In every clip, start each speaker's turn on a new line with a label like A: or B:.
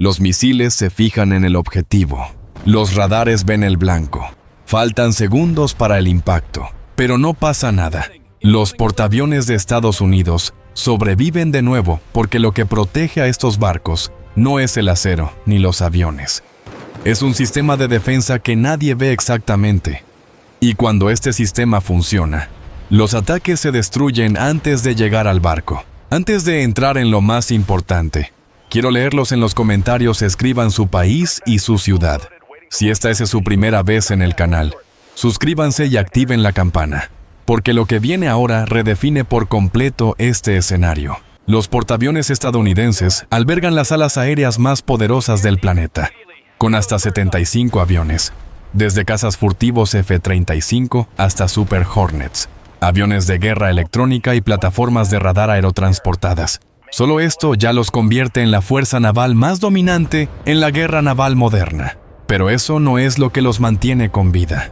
A: Los misiles se fijan en el objetivo. Los radares ven el blanco. Faltan segundos para el impacto, pero no pasa nada. Los portaaviones de Estados Unidos sobreviven de nuevo porque lo que protege a estos barcos no es el acero ni los aviones. Es un sistema de defensa que nadie ve exactamente. Y cuando este sistema funciona, los ataques se destruyen antes de llegar al barco. Antes de entrar en lo más importante, quiero leerlos en los comentarios. Escriban su país y su ciudad. Si esta es su primera vez en el canal, suscríbanse y activen la campana, porque lo que viene ahora redefine por completo este escenario. Los portaaviones estadounidenses albergan las alas aéreas más poderosas del planeta, con hasta 75 aviones, desde cazas furtivos F-35 hasta Super Hornets, aviones de guerra electrónica y plataformas de radar aerotransportadas. Solo esto ya los convierte en la fuerza naval más dominante en la guerra naval moderna. Pero eso no es lo que los mantiene con vida.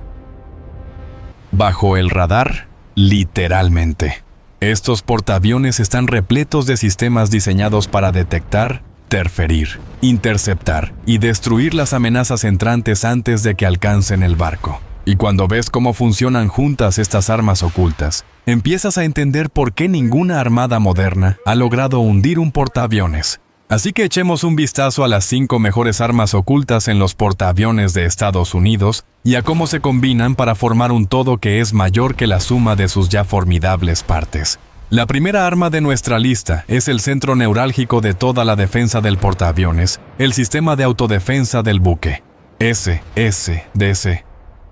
A: Bajo el radar, literalmente. Estos portaaviones están repletos de sistemas diseñados para detectar, interferir, interceptar y destruir las amenazas entrantes antes de que alcancen el barco. Y cuando ves cómo funcionan juntas estas armas ocultas, empiezas a entender por qué ninguna armada moderna ha logrado hundir un portaaviones. Así que echemos un vistazo a las 5 mejores armas ocultas en los portaaviones de Estados Unidos y a cómo se combinan para formar un todo que es mayor que la suma de sus ya formidables partes. La primera arma de nuestra lista es el centro neurálgico de toda la defensa del portaaviones, el sistema de autodefensa del buque, SSDC,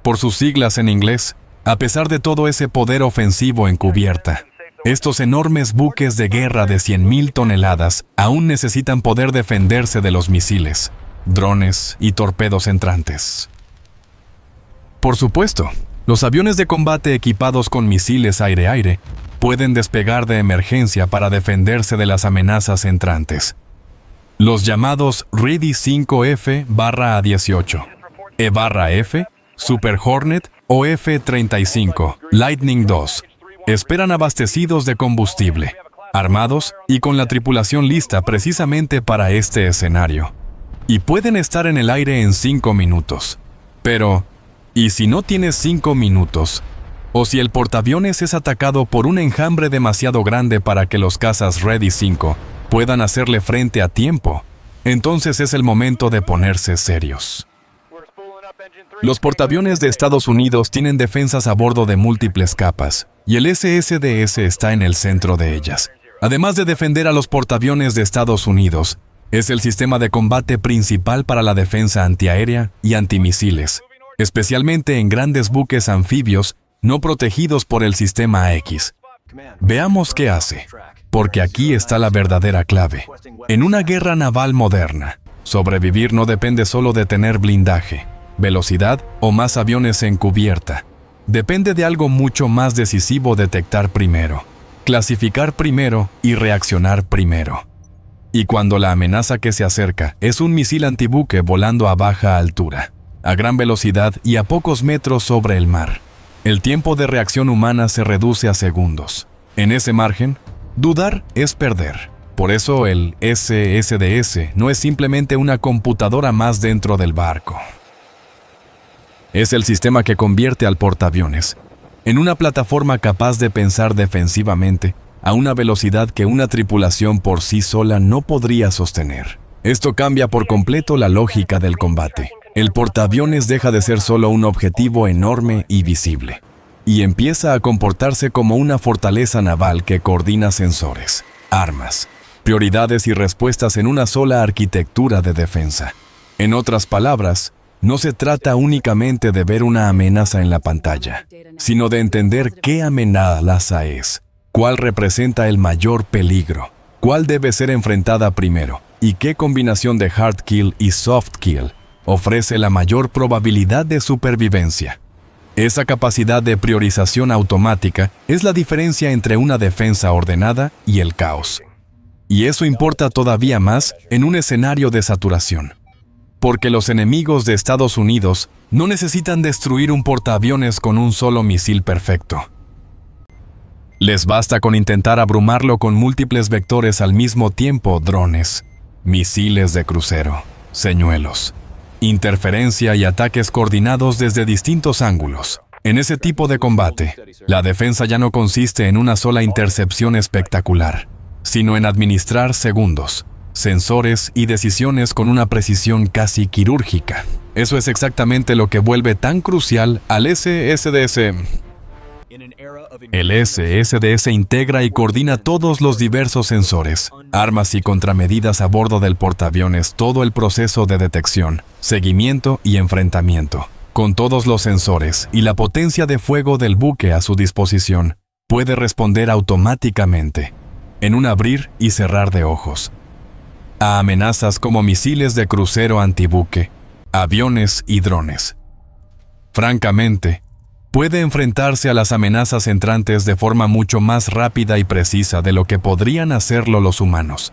A: por sus siglas en inglés. A pesar de todo ese poder ofensivo en cubierta, estos enormes buques de guerra de 100.000 toneladas aún necesitan poder defenderse de los misiles, drones y torpedos entrantes. Por supuesto, los aviones de combate equipados con misiles aire-aire pueden despegar de emergencia para defenderse de las amenazas entrantes. Los llamados Ready 5F/A-18, E/F, Super Hornet o F-35, Lightning II, esperan abastecidos de combustible, armados y con la tripulación lista precisamente para este escenario. Y pueden estar en el aire en 5 minutos. Pero, ¿y si no tienes 5 minutos? O si el portaaviones es atacado por un enjambre demasiado grande para que los cazas Ready 5 puedan hacerle frente a tiempo, entonces es el momento de ponerse serios. Los portaaviones de Estados Unidos tienen defensas a bordo de múltiples capas, y el SSDS está en el centro de ellas. Además de defender a los portaaviones de Estados Unidos, es el sistema de combate principal para la defensa antiaérea y antimisiles, especialmente en grandes buques anfibios no protegidos por el sistema X. Veamos qué hace, porque aquí está la verdadera clave. En una guerra naval moderna, sobrevivir no depende solo de tener blindaje, velocidad o más aviones en cubierta. Depende de algo mucho más decisivo: detectar primero, clasificar primero y reaccionar primero. Y cuando la amenaza que se acerca es un misil antibuque volando a baja altura, a gran velocidad y a pocos metros sobre el mar, el tiempo de reacción humana se reduce a segundos. En ese margen, dudar es perder. Por eso el SSDS no es simplemente una computadora más dentro del barco. Es el sistema que convierte al portaaviones en una plataforma capaz de pensar defensivamente a una velocidad que una tripulación por sí sola no podría sostener. Esto cambia por completo la lógica del combate. El portaaviones deja de ser solo un objetivo enorme y visible, y empieza a comportarse como una fortaleza naval que coordina sensores, armas, prioridades y respuestas en una sola arquitectura de defensa. En otras palabras, no se trata únicamente de ver una amenaza en la pantalla, sino de entender qué amenaza es, cuál representa el mayor peligro, cuál debe ser enfrentada primero, y qué combinación de hard kill y soft kill ofrece la mayor probabilidad de supervivencia. Esa capacidad de priorización automática es la diferencia entre una defensa ordenada y el caos. Y eso importa todavía más en un escenario de saturación. Porque los enemigos de Estados Unidos no necesitan destruir un portaaviones con un solo misil perfecto. Les basta con intentar abrumarlo con múltiples vectores al mismo tiempo, drones, misiles de crucero, señuelos, interferencia y ataques coordinados desde distintos ángulos. En ese tipo de combate, la defensa ya no consiste en una sola intercepción espectacular, sino en administrar segundos, sensores y decisiones con una precisión casi quirúrgica. Eso es exactamente lo que vuelve tan crucial al SSDS. El SSDS integra y coordina todos los diversos sensores, armas y contramedidas a bordo del portaaviones, todo el proceso de detección, seguimiento y enfrentamiento. Con todos los sensores y la potencia de fuego del buque a su disposición, puede responder automáticamente, en un abrir y cerrar de ojos, a amenazas como misiles de crucero antibuque, aviones y drones. Francamente, puede enfrentarse a las amenazas entrantes de forma mucho más rápida y precisa de lo que podrían hacerlo los humanos.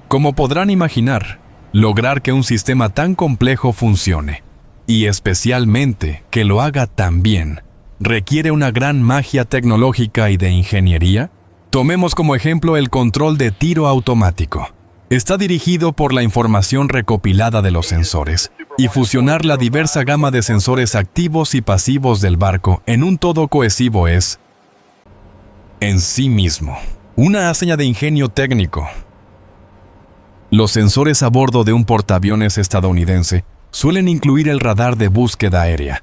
A: Como podrán imaginar, lograr que un sistema tan complejo funcione, y especialmente que lo haga tan bien, requiere una gran magia tecnológica y de ingeniería. Tomemos como ejemplo el control de tiro automático. Está dirigido por la información recopilada de los sensores y fusionar la diversa gama de sensores activos y pasivos del barco en un todo cohesivo es, en sí mismo, una hazaña de ingenio técnico. Los sensores a bordo de un portaaviones estadounidense suelen incluir el radar de búsqueda aérea,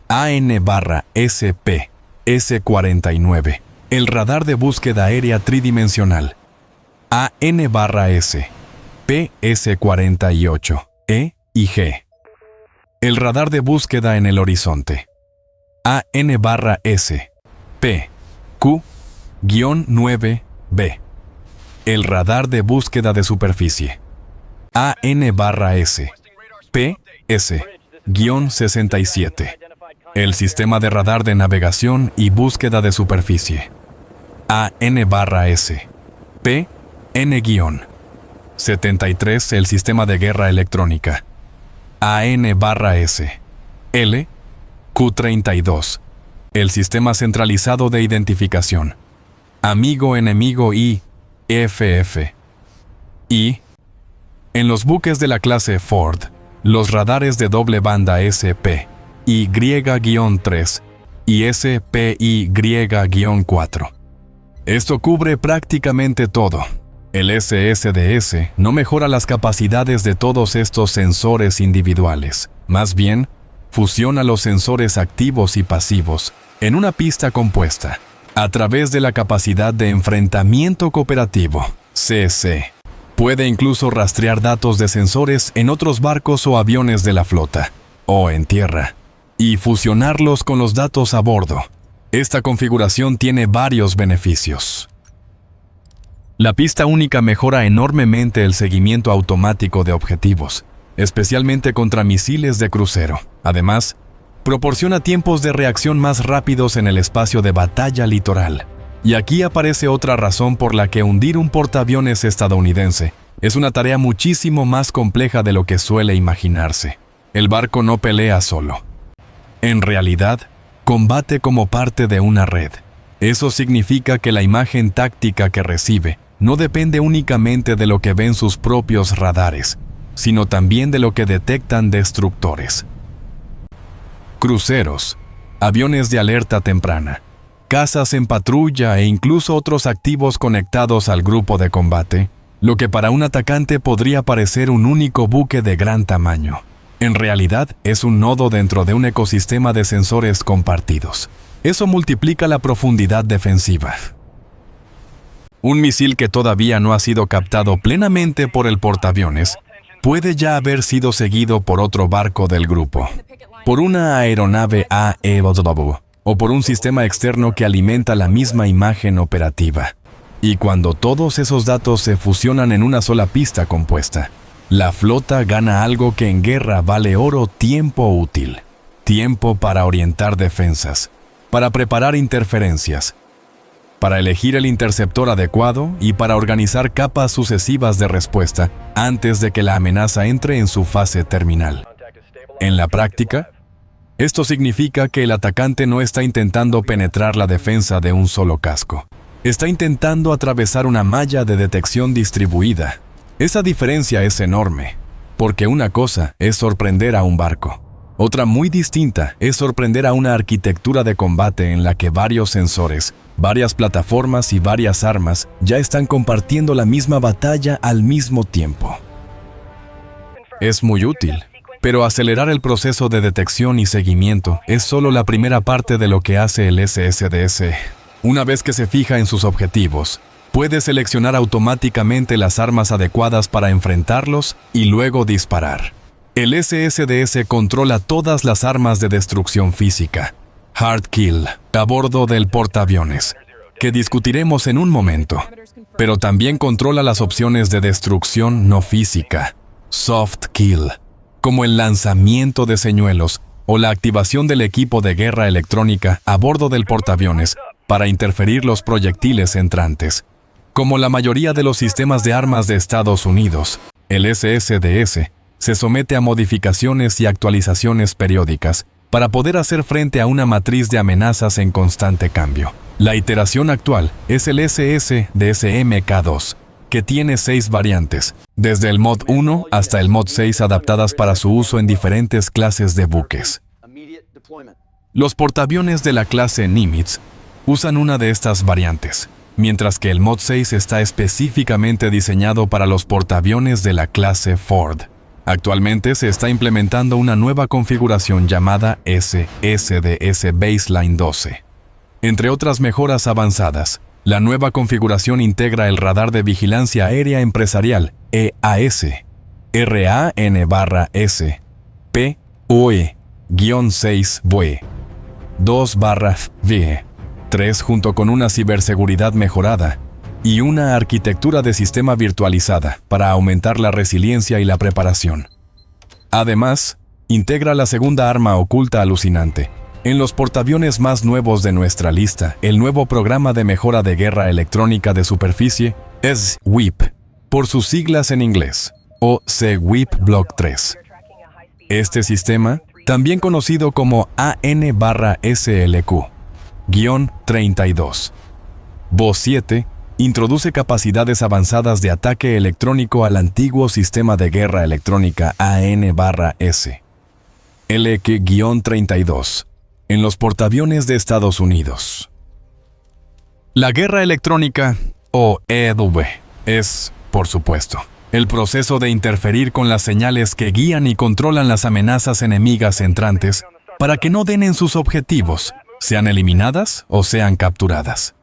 A: AN/SP, S-49, el radar de búsqueda aérea tridimensional, AN/S, PS-48, E y G. El radar de búsqueda en el horizonte, AN/S, P, Q-9B. El radar de búsqueda de superficie, AN/S, PS-67. El sistema de radar de navegación y búsqueda de superficie, AN/S, P-N-73. El sistema de guerra electrónica, AN/S, L, Q-32. El sistema centralizado de identificación, amigo-enemigo y FF. Y, en los buques de la clase Ford, los radares de doble banda SP, Y-3 y SPY-4. Esto cubre prácticamente todo. El SSDS no mejora las capacidades de todos estos sensores individuales. Más bien, fusiona los sensores activos y pasivos en una pista compuesta, a través de la capacidad de enfrentamiento cooperativo, CC. Puede incluso rastrear datos de sensores en otros barcos o aviones de la flota, o en tierra, y fusionarlos con los datos a bordo. Esta configuración tiene varios beneficios. La pista única mejora enormemente el seguimiento automático de objetivos, especialmente contra misiles de crucero. Además, proporciona tiempos de reacción más rápidos en el espacio de batalla litoral. Y aquí aparece otra razón por la que hundir un portaaviones estadounidense es una tarea muchísimo más compleja de lo que suele imaginarse. El barco no pelea solo. En realidad, combate como parte de una red. Eso significa que la imagen táctica que recibe no depende únicamente de lo que ven sus propios radares, sino también de lo que detectan destructores. Cruceros, aviones de alerta temprana, cazas en patrulla e incluso otros activos conectados al grupo de combate, lo que para un atacante podría parecer un único buque de gran tamaño. En realidad es un nodo dentro de un ecosistema de sensores compartidos. Eso multiplica la profundidad defensiva. Un misil que todavía no ha sido captado plenamente por el portaaviones puede ya haber sido seguido por otro barco del grupo, por una aeronave AEW o por un sistema externo que alimenta la misma imagen operativa. Y cuando todos esos datos se fusionan en una sola pista compuesta, la flota gana algo que en guerra vale oro: tiempo útil. Tiempo para orientar defensas, para preparar interferencias, para elegir el interceptor adecuado y para organizar capas sucesivas de respuesta antes de que la amenaza entre en su fase terminal. En la práctica, esto significa que el atacante no está intentando penetrar la defensa de un solo casco. Está intentando atravesar una malla de detección distribuida, Esa diferencia es enorme, porque una cosa es sorprender a un barco. Otra muy distinta es sorprender a una arquitectura de combate en la que varios sensores, varias plataformas y varias armas ya están compartiendo la misma batalla al mismo tiempo. Es muy útil, pero acelerar el proceso de detección y seguimiento es solo la primera parte de lo que hace el SSDS. Una vez que se fija en sus objetivos, puede seleccionar automáticamente las armas adecuadas para enfrentarlos y luego disparar. El SSDS controla todas las armas de destrucción física, Hard Kill, a bordo del portaaviones, que discutiremos en un momento, pero también controla las opciones de destrucción no física, Soft Kill, como el lanzamiento de señuelos o la activación del equipo de guerra electrónica a bordo del portaaviones para interferir los proyectiles entrantes. Como la mayoría de los sistemas de armas de Estados Unidos, el SSDS se somete a modificaciones y actualizaciones periódicas para poder hacer frente a una matriz de amenazas en constante cambio. La iteración actual es el SSDS-MK2, que tiene 6 variantes, desde el Mod 1 hasta el Mod 6 adaptadas para su uso en diferentes clases de buques. Los portaaviones de la clase Nimitz usan una de estas variantes, mientras que el Mod 6 está específicamente diseñado para los portaaviones de la clase Ford. Actualmente se está implementando una nueva configuración llamada SSDS Baseline 12. Entre otras mejoras avanzadas, la nueva configuración integra el radar de vigilancia aérea empresarial EAS, RAN/S, POE-6BOE, 2/VE, 3 junto con una ciberseguridad mejorada y una arquitectura de sistema virtualizada para aumentar la resiliencia y la preparación. Además, integra la segunda arma oculta alucinante. En los portaaviones más nuevos de nuestra lista, el nuevo programa de mejora de guerra electrónica de superficie es SWIP, por sus siglas en inglés, o SWIP Block 3. Este sistema, también conocido como AN/SLQ-32, VO 7, introduce capacidades avanzadas de ataque electrónico al antiguo sistema de guerra electrónica AN/S, LQ-32, en los portaaviones de Estados Unidos. La guerra electrónica, o EW, es, por supuesto, el proceso de interferir con las señales que guían y controlan las amenazas enemigas entrantes para que no den en sus objetivos, sean eliminadas o sean capturadas.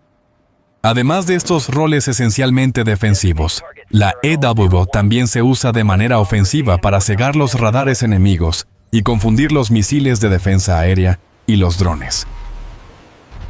A: Además de estos roles esencialmente defensivos, la EW también se usa de manera ofensiva para cegar los radares enemigos y confundir los misiles de defensa aérea y los drones.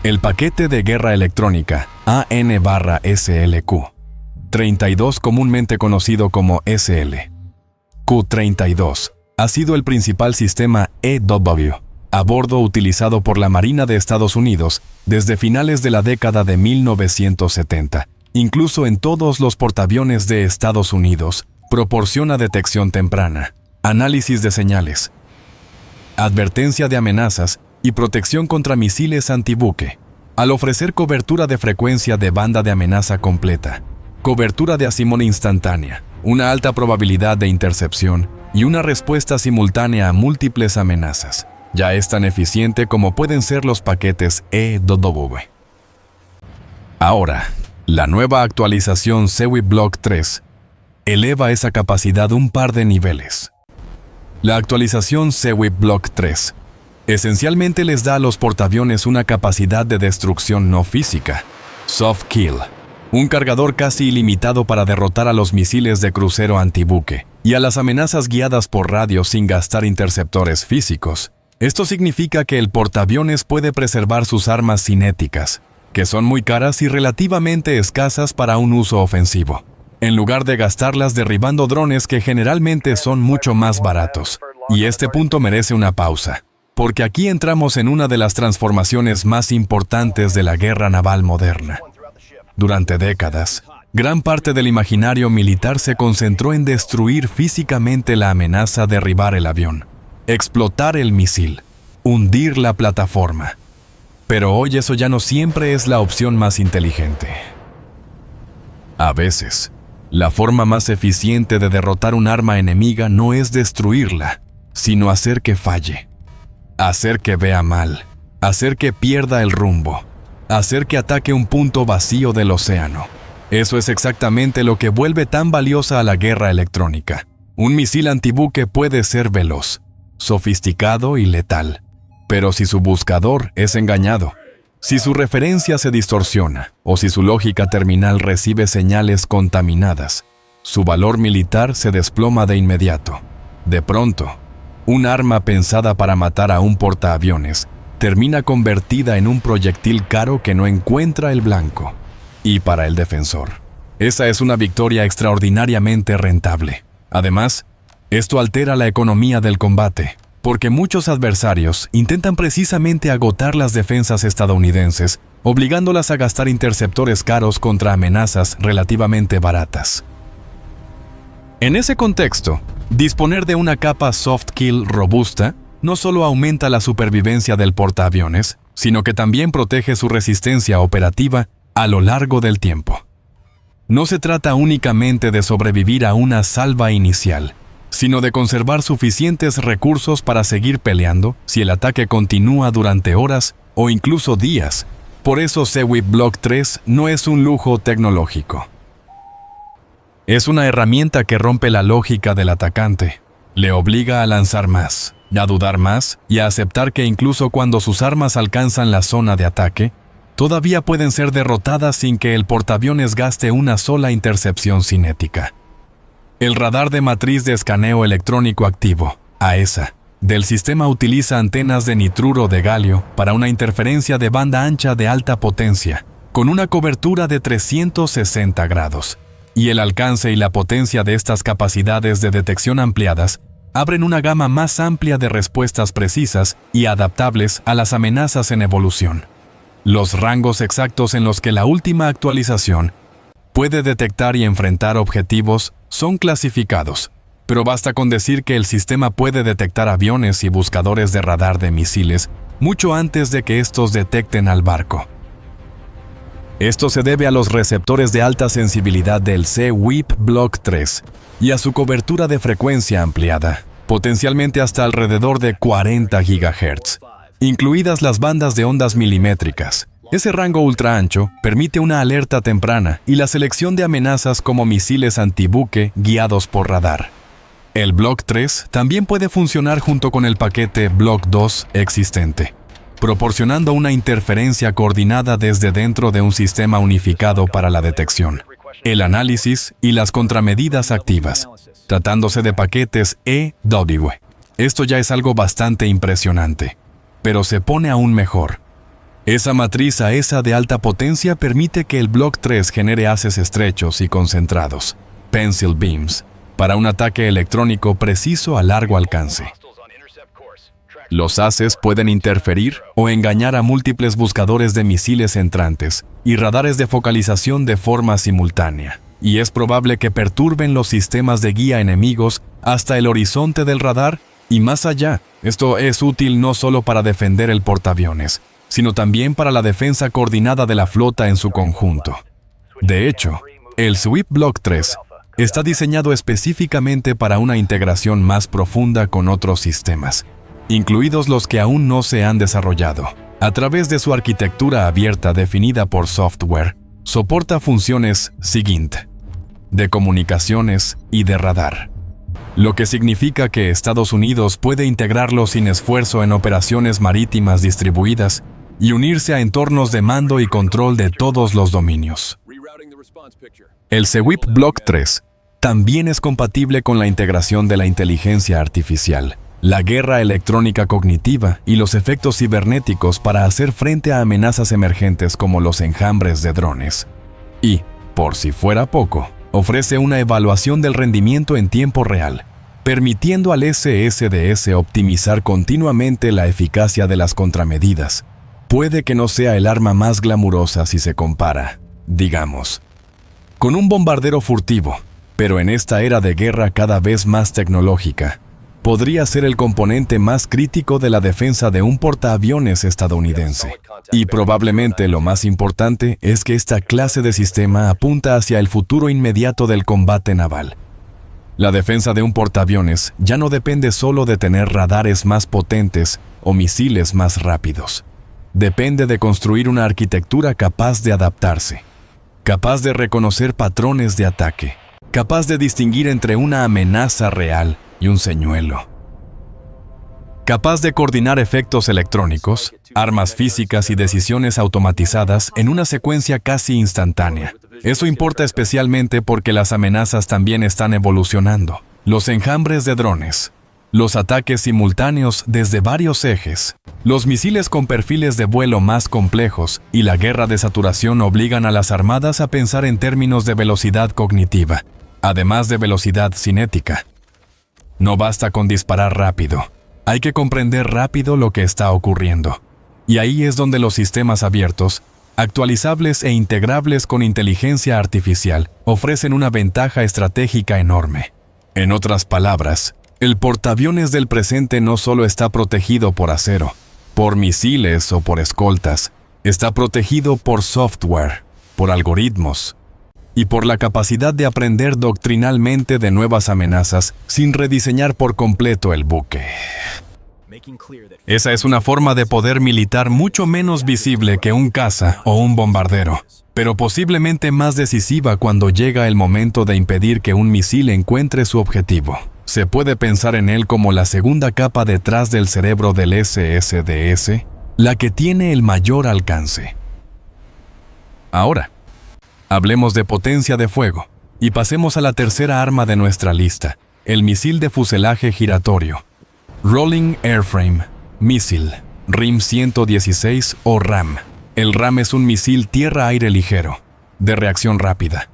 A: El paquete de guerra electrónica AN/SLQ-32, comúnmente conocido como SL-Q-32, ha sido el principal sistema EW a bordo utilizado por la Marina de Estados Unidos desde finales de la década de 1970. Incluso en todos los portaaviones de Estados Unidos, proporciona detección temprana, análisis de señales, advertencia de amenazas y protección contra misiles antibuque, al ofrecer cobertura de frecuencia de banda de amenaza completa, cobertura de asímone instantánea, una alta probabilidad de intercepción y una respuesta simultánea a múltiples amenazas. Ya es tan eficiente como pueden ser los paquetes EW. Ahora, la nueva actualización SWIP Block 3 eleva esa capacidad un par de niveles. La actualización SWIP Block 3 esencialmente les da a los portaaviones una capacidad de destrucción no física, Soft Kill, un cargador casi ilimitado para derrotar a los misiles de crucero antibuque y a las amenazas guiadas por radio sin gastar interceptores físicos. Esto significa que el portaaviones puede preservar sus armas cinéticas, que son muy caras y relativamente escasas para un uso ofensivo, en lugar de gastarlas derribando drones que generalmente son mucho más baratos. Y este punto merece una pausa, porque aquí entramos en una de las transformaciones más importantes de la guerra naval moderna. Durante décadas, gran parte del imaginario militar se concentró en destruir físicamente la amenaza, derribar el avión, explotar el misil, hundir la plataforma. Pero hoy eso ya no siempre es la opción más inteligente. A veces, La forma más eficiente de derrotar un arma enemiga no es destruirla, sino hacer que falle, hacer que vea mal, hacer que pierda el rumbo, hacer que ataque un punto vacío del océano. Eso es exactamente lo que vuelve tan valiosa a la guerra electrónica. Un misil antibuque puede ser veloz, sofisticado y letal, pero si su buscador es engañado, si su referencia se distorsiona o si su lógica terminal recibe señales contaminadas, su valor militar se desploma de inmediato. De pronto, un arma pensada para matar a un portaaviones termina convertida en un proyectil caro que no encuentra el blanco. Y para el defensor, esa es una victoria extraordinariamente rentable. Además, esto altera la economía del combate, porque muchos adversarios intentan precisamente agotar las defensas estadounidenses, obligándolas a gastar interceptores caros contra amenazas relativamente baratas. En ese contexto, disponer de una capa soft kill robusta no solo aumenta la supervivencia del portaaviones, sino que también protege su resistencia operativa a lo largo del tiempo. No se trata únicamente de sobrevivir a una salva inicial, sino de conservar suficientes recursos para seguir peleando si el ataque continúa durante horas o incluso días. Por eso SEWIP Block 3 no es un lujo tecnológico. Es una herramienta que rompe la lógica del atacante. Le obliga a lanzar más, a dudar más y a aceptar que incluso cuando sus armas alcanzan la zona de ataque, todavía pueden ser derrotadas sin que el portaaviones gaste una sola intercepción cinética. El radar de matriz de escaneo electrónico activo, AESA, del sistema utiliza antenas de nitruro de galio para una interferencia de banda ancha de alta potencia, con una cobertura de 360 grados. Y el alcance y la potencia de estas capacidades de detección ampliadas abren una gama más amplia de respuestas precisas y adaptables a las amenazas en evolución. Los rangos exactos en los que la última actualización puede detectar y enfrentar objetivos son clasificados, pero basta con decir que el sistema puede detectar aviones y buscadores de radar de misiles mucho antes de que estos detecten al barco. Esto se debe a los receptores de alta sensibilidad del SEWIP Block 3 y a su cobertura de frecuencia ampliada, potencialmente hasta alrededor de 40 GHz, incluidas las bandas de ondas milimétricas. Ese rango ultra ancho permite una alerta temprana y la selección de amenazas como misiles antibuque guiados por radar. El Block 3 también puede funcionar junto con el paquete Block 2 existente, proporcionando una interferencia coordinada desde dentro de un sistema unificado para la detección, el análisis y las contramedidas activas, tratándose de paquetes EW. Esto ya es algo bastante impresionante, pero se pone aún mejor. Esa matriz AESA de alta potencia permite que el Block 3 genere haces estrechos y concentrados, pencil beams, para un ataque electrónico preciso a largo alcance. Los haces pueden interferir o engañar a múltiples buscadores de misiles entrantes y radares de focalización de forma simultánea, y es probable que perturben los sistemas de guía enemigos hasta el horizonte del radar y más allá. Esto es útil no solo para defender el portaaviones, sino también para la defensa coordinada de la flota en su conjunto. De hecho, el SEWIP Block 3 está diseñado específicamente para una integración más profunda con otros sistemas, incluidos los que aún no se han desarrollado. A través de su arquitectura abierta definida por software, soporta funciones SIGINT, de comunicaciones y de radar, lo que significa que Estados Unidos puede integrarlo sin esfuerzo en operaciones marítimas distribuidas y unirse a entornos de mando y control de todos los dominios. El SEWIP Block 3 también es compatible con la integración de la inteligencia artificial, la guerra electrónica cognitiva y los efectos cibernéticos para hacer frente a amenazas emergentes como los enjambres de drones. Y, por si fuera poco, ofrece una evaluación del rendimiento en tiempo real, permitiendo al SSDS optimizar continuamente la eficacia de las contramedidas. Puede que no sea el arma más glamurosa si se compara, digamos, con un bombardero furtivo, pero en esta era de guerra cada vez más tecnológica, podría ser el componente más crítico de la defensa de un portaaviones estadounidense. Y probablemente lo más importante es que esta clase de sistema apunta hacia el futuro inmediato del combate naval. La defensa de un portaaviones ya no depende solo de tener radares más potentes o misiles más rápidos. Depende de construir una arquitectura capaz de adaptarse, capaz de reconocer patrones de ataque, capaz de distinguir entre una amenaza real y un señuelo, capaz de coordinar efectos electrónicos, armas físicas y decisiones automatizadas en una secuencia casi instantánea. Eso importa especialmente porque las amenazas también están evolucionando. Los enjambres de drones, los ataques simultáneos desde varios ejes, los misiles con perfiles de vuelo más complejos y la guerra de saturación obligan a las armadas a pensar en términos de velocidad cognitiva, además de velocidad cinética. No basta con disparar rápido. Hay que comprender rápido lo que está ocurriendo. Y ahí es donde los sistemas abiertos, actualizables e integrables con inteligencia artificial, ofrecen una ventaja estratégica enorme. En otras palabras, el portaaviones del presente no solo está protegido por acero, por misiles o por escoltas, está protegido por software, por algoritmos y por la capacidad de aprender doctrinalmente de nuevas amenazas sin rediseñar por completo el buque. Esa es una forma de poder militar mucho menos visible que un caza o un bombardero, pero posiblemente más decisiva cuando llega el momento de impedir que un misil encuentre su objetivo. Se puede pensar en él como la segunda capa detrás del cerebro del SSDS, la que tiene el mayor alcance. Ahora, hablemos de potencia de fuego y pasemos a la tercera arma de nuestra lista, el misil de fuselaje giratorio. Rolling Airframe Missile, RIM-116 o RAM. El RAM es un misil tierra-aire ligero, de reacción rápida,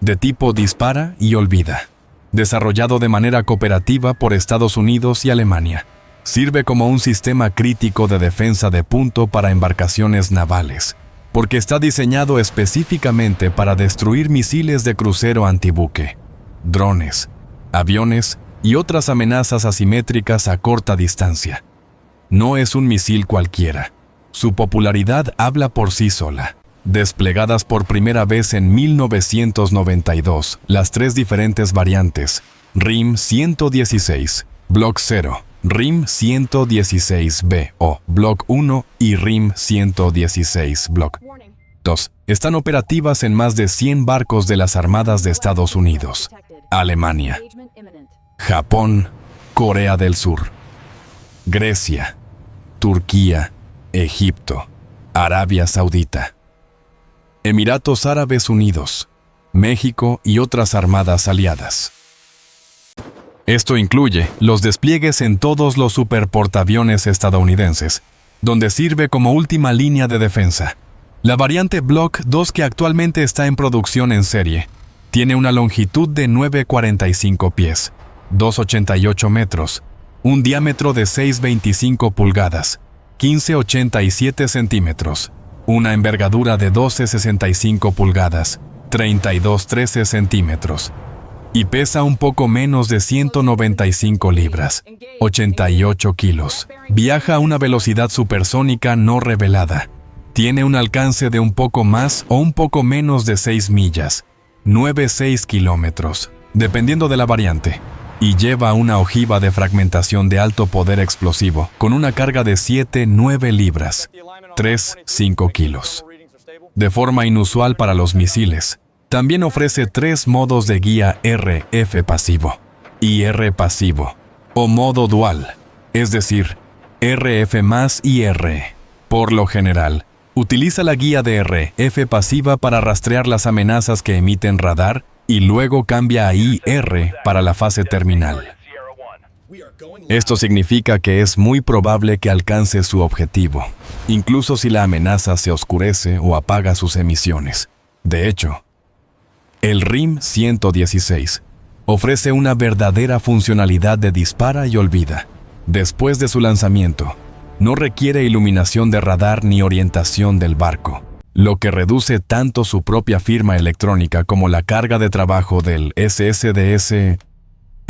A: de tipo dispara y olvida, desarrollado de manera cooperativa por Estados Unidos y Alemania. Sirve como un sistema crítico de defensa de punto para embarcaciones navales, porque está diseñado específicamente para destruir misiles de crucero antibuque, drones, aviones y otras amenazas asimétricas a corta distancia. No es un misil cualquiera. Su popularidad habla por sí sola. Desplegadas por primera vez en 1992, las tres diferentes variantes, RIM-116, Block 0, RIM-116B o Block 1 y RIM-116 Block 2, están operativas en más de 100 barcos de las Armadas de Estados Unidos, Alemania, Japón, Corea del Sur, Grecia, Turquía, Egipto, Arabia Saudita, Emiratos Árabes Unidos, México y otras armadas aliadas. Esto incluye los despliegues en todos los superportaaviones estadounidenses, donde sirve como última línea de defensa. La variante Block 2 que actualmente está en producción en serie, tiene una longitud de 9,45 pies, 2,88 metros, un diámetro de 6,25 pulgadas, 15,87 centímetros, una envergadura de 12,65 pulgadas, 32,13 centímetros, y pesa un poco menos de 195 libras, 88 kilos. Viaja a una velocidad supersónica no revelada. Tiene un alcance de un poco más o un poco menos de 6 millas, 9,6 kilómetros, dependiendo de la variante, y lleva una ojiva de fragmentación de alto poder explosivo, con una carga de 7-9 libras, 3-5 kilos. De forma inusual para los misiles, también ofrece 3 modos de guía RF pasivo, IR pasivo, o modo dual, es decir, RF más IR. Por lo general, utiliza la guía de RF pasiva para rastrear las amenazas que emiten radar y luego cambia a IR para la fase terminal. Esto significa que es muy probable que alcance su objetivo, incluso si la amenaza se oscurece o apaga sus emisiones. De hecho, el RIM-116 ofrece una verdadera funcionalidad de dispara y olvida. Después de su lanzamiento, no requiere iluminación de radar ni orientación del barco, lo que reduce tanto su propia firma electrónica como la carga de trabajo del SSDS.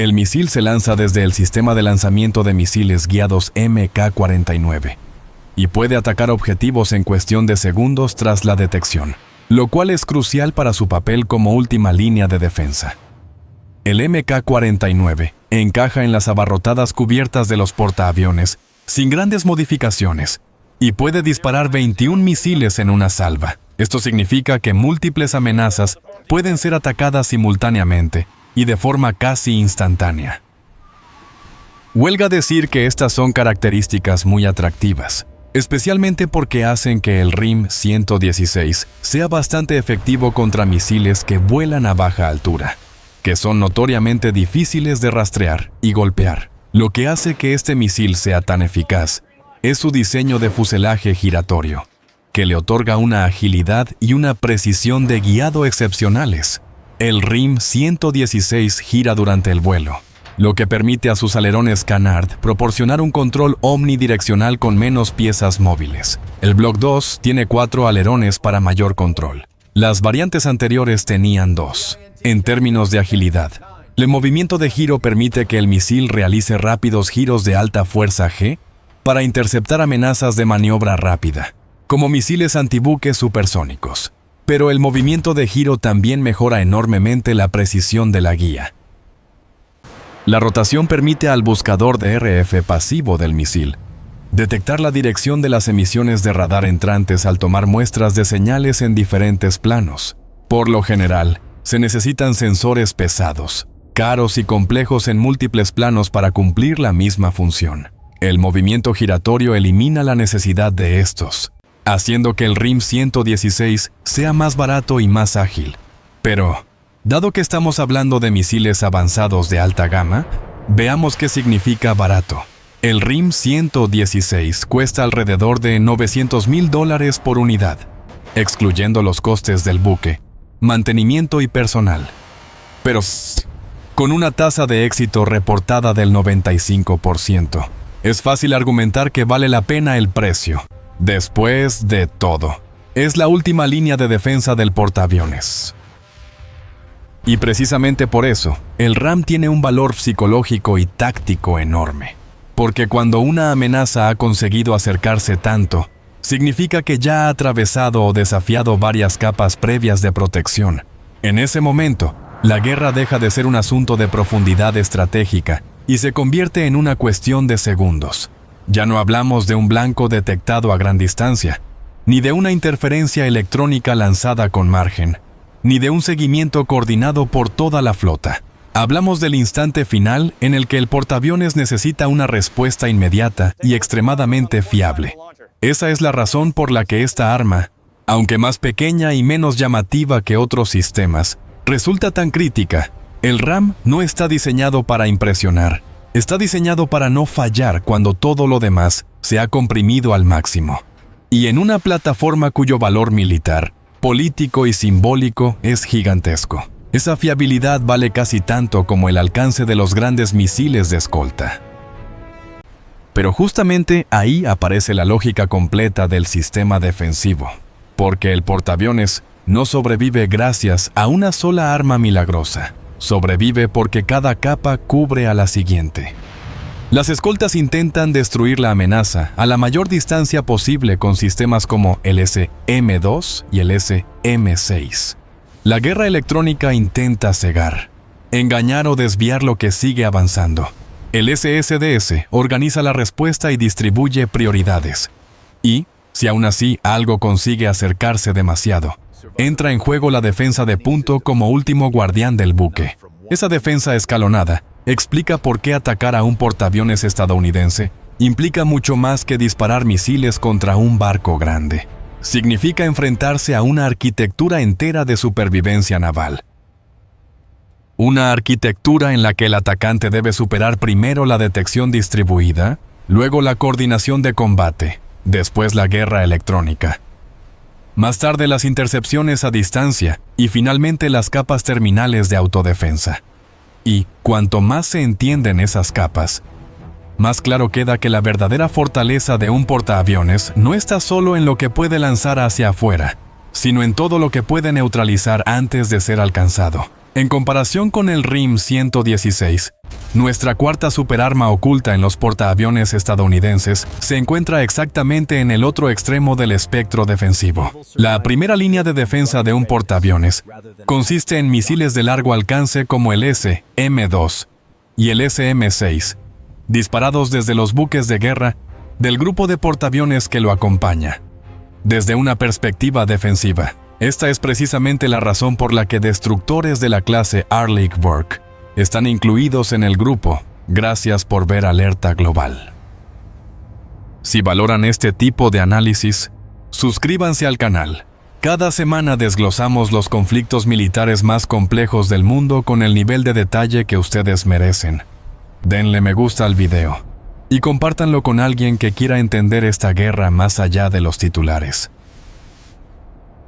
A: El misil se lanza desde el sistema de lanzamiento de misiles guiados Mk-49 y puede atacar objetivos en cuestión de segundos tras la detección, lo cual es crucial para su papel como última línea de defensa. El Mk-49 encaja en las abarrotadas cubiertas de los portaaviones sin grandes modificaciones y puede disparar 21 misiles en una salva. Esto significa que múltiples amenazas pueden ser atacadas simultáneamente y de forma casi instantánea. Huelga decir que estas son características muy atractivas, especialmente porque hacen que el RIM-116 sea bastante efectivo contra misiles que vuelan a baja altura, que son notoriamente difíciles de rastrear y golpear. Lo que hace que este misil sea tan eficaz es su diseño de fuselaje giratorio, que le otorga una agilidad y una precisión de guiado excepcionales. El RIM-116 gira durante el vuelo, lo que permite a sus alerones Canard proporcionar un control omnidireccional con menos piezas móviles. El Block 2 tiene 4 alerones para mayor control. Las variantes anteriores tenían 2. En términos de agilidad, el movimiento de giro permite que el misil realice rápidos giros de alta fuerza G para interceptar amenazas de maniobra rápida, como misiles antibuques supersónicos. Pero el movimiento de giro también mejora enormemente la precisión de la guía. La rotación permite al buscador de RF pasivo del misil detectar la dirección de las emisiones de radar entrantes al tomar muestras de señales en diferentes planos. Por lo general, se necesitan sensores pesados, caros y complejos en múltiples planos para cumplir la misma función. El movimiento giratorio elimina la necesidad de estos, haciendo que el RIM-116 sea más barato y más ágil. Pero, dado que estamos hablando de misiles avanzados de alta gama, veamos qué significa barato. El RIM-116 cuesta alrededor de $900,000 por unidad, excluyendo los costes del buque, mantenimiento y personal. Pero, con una tasa de éxito reportada del 95%, es fácil argumentar que vale la pena el precio. Después de todo, es la última línea de defensa del portaaviones. Y precisamente por eso, el RAM tiene un valor psicológico y táctico enorme. Porque cuando una amenaza ha conseguido acercarse tanto, significa que ya ha atravesado o desafiado varias capas previas de protección. En ese momento, la guerra deja de ser un asunto de profundidad estratégica y se convierte en una cuestión de segundos. Ya no hablamos de un blanco detectado a gran distancia, ni de una interferencia electrónica lanzada con margen, ni de un seguimiento coordinado por toda la flota. Hablamos del instante final en el que el portaaviones necesita una respuesta inmediata y extremadamente fiable. Esa es la razón por la que esta arma, aunque más pequeña y menos llamativa que otros sistemas, resulta tan crítica. El RAM no está diseñado para impresionar. Está diseñado para no fallar cuando todo lo demás se ha comprimido al máximo. Y en una plataforma cuyo valor militar, político y simbólico es gigantesco. Esa fiabilidad vale casi tanto como el alcance de los grandes misiles de escolta. Pero justamente ahí aparece la lógica completa del sistema defensivo, porque el portaaviones no sobrevive gracias a una sola arma milagrosa. Sobrevive porque cada capa cubre a la siguiente. Las escoltas intentan destruir la amenaza a la mayor distancia posible con sistemas como el SM-2 y el SM-6. La guerra electrónica intenta cegar, engañar o desviar lo que sigue avanzando. El SSDS organiza la respuesta y distribuye prioridades. Y, si aún así algo consigue acercarse demasiado, entra en juego la defensa de punto como último guardián del buque. Esa defensa escalonada explica por qué atacar a un portaaviones estadounidense implica mucho más que disparar misiles contra un barco grande. Significa enfrentarse a una arquitectura entera de supervivencia naval. Una arquitectura en la que el atacante debe superar primero la detección distribuida, luego la coordinación de combate, después la guerra electrónica. Más tarde las intercepciones a distancia y finalmente las capas terminales de autodefensa. Y cuanto más se entienden esas capas, más claro queda que la verdadera fortaleza de un portaaviones no está solo en lo que puede lanzar hacia afuera, sino en todo lo que puede neutralizar antes de ser alcanzado. En comparación con el RIM-116, Nuestra cuarta superarma oculta en los portaaviones estadounidenses se encuentra exactamente en el otro extremo del espectro defensivo. La primera línea de defensa de un portaaviones consiste en misiles de largo alcance como el SM-2 y el SM-6, disparados desde los buques de guerra del grupo de portaaviones que lo acompaña. Desde una perspectiva defensiva, esta es precisamente la razón por la que destructores de la clase Arleigh-Burke están incluidos en el grupo. Gracias por ver Alerta Global. Si valoran este tipo de análisis, suscríbanse al canal. Cada semana desglosamos los conflictos militares más complejos del mundo con el nivel de detalle que ustedes merecen. Denle me gusta al video y compártanlo con alguien que quiera entender esta guerra más allá de los titulares.